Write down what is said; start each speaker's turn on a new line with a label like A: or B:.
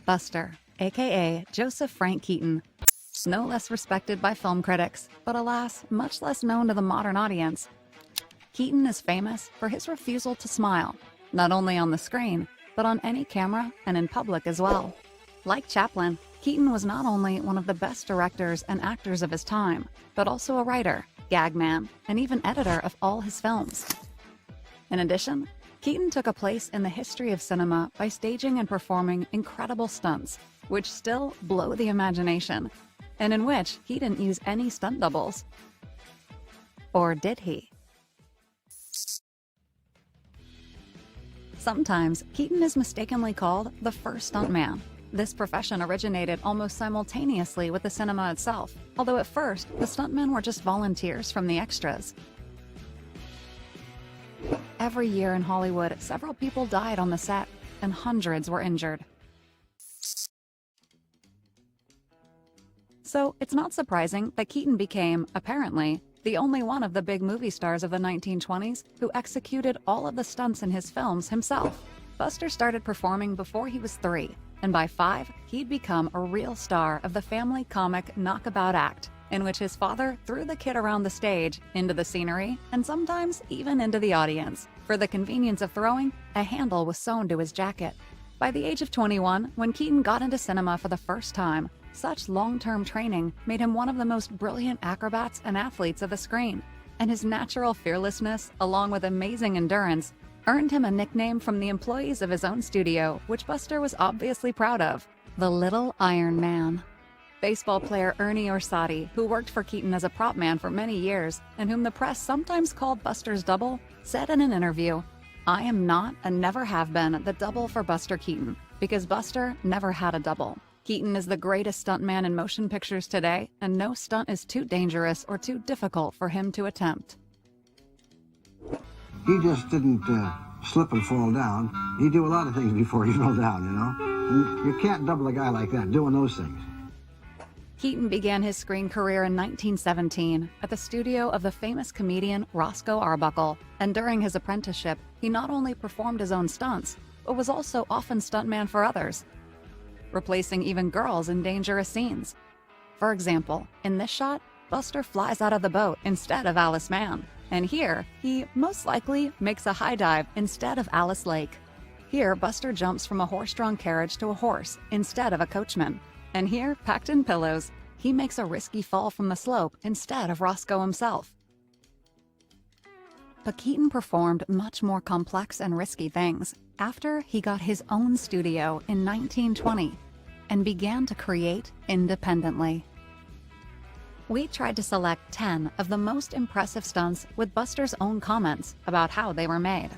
A: Buster, aka Joseph Frank Keaton. No less respected by film critics, but alas, much less known to the modern audience. Keaton is famous for his refusal to smile, not only on the screen, but on any camera and in public as well. Like Chaplin, Keaton was not only one of the best directors and actors of his time, but also a writer, gag man, and even editor of all his films. In addition, Keaton took a place in the history of cinema by staging and performing incredible stunts, which still blow the imagination, and in which he didn't use any stunt doubles. Or did he? Sometimes, Keaton is mistakenly called the first stuntman. This profession originated almost simultaneously with the cinema itself, although at first, the stuntmen were just volunteers from the extras. Every year in Hollywood, several people died on the set, and hundreds were injured. So it's not surprising that Keaton became, apparently, the only one of the big movie stars of the 1920s who executed all of the stunts in his films himself. Buster started performing before he was 3, and by 5, he'd become a real star of the family comic Knockabout Act, in which his father threw the kid around the stage, into the scenery, and sometimes even into the audience. For the convenience of throwing, a handle was sewn to his jacket. By the age of 21, when Keaton got into cinema for the first time, such long-term training made him one of the most brilliant acrobats and athletes of the screen, and his natural fearlessness, along with amazing endurance, earned him a nickname from the employees of his own studio, which Buster was obviously proud of: the Little Iron Man. Baseball player Ernie Orsatti, who worked for Keaton as a prop man for many years, and whom the press sometimes called Buster's double, said in an interview, "I am not and never have been the double for Buster Keaton, because Buster never had a double. Keaton is the greatest stuntman in motion pictures today, and no stunt is too dangerous or too difficult for him to attempt."
B: He just didn't slip and fall down. He'd do a lot of things before he fell down, you know? You can't double a guy like that doing those things.
A: Keaton began his screen career in 1917 at the studio of the famous comedian Roscoe Arbuckle, and during his apprenticeship, he not only performed his own stunts, but was also often stuntman for others, replacing even girls in dangerous scenes. For example, in this shot, Buster flies out of the boat instead of Alice Mann, and here, he most likely makes a high dive instead of Alice Lake. Here, Buster jumps from a horse-drawn carriage to a horse instead of a coachman. And here, packed in pillows, he makes a risky fall from the slope instead of Roscoe himself. But Keaton performed much more complex and risky things after he got his own studio in 1920 and began to create independently. We tried to select 10 of the most impressive stunts with Buster's own comments about how they were made.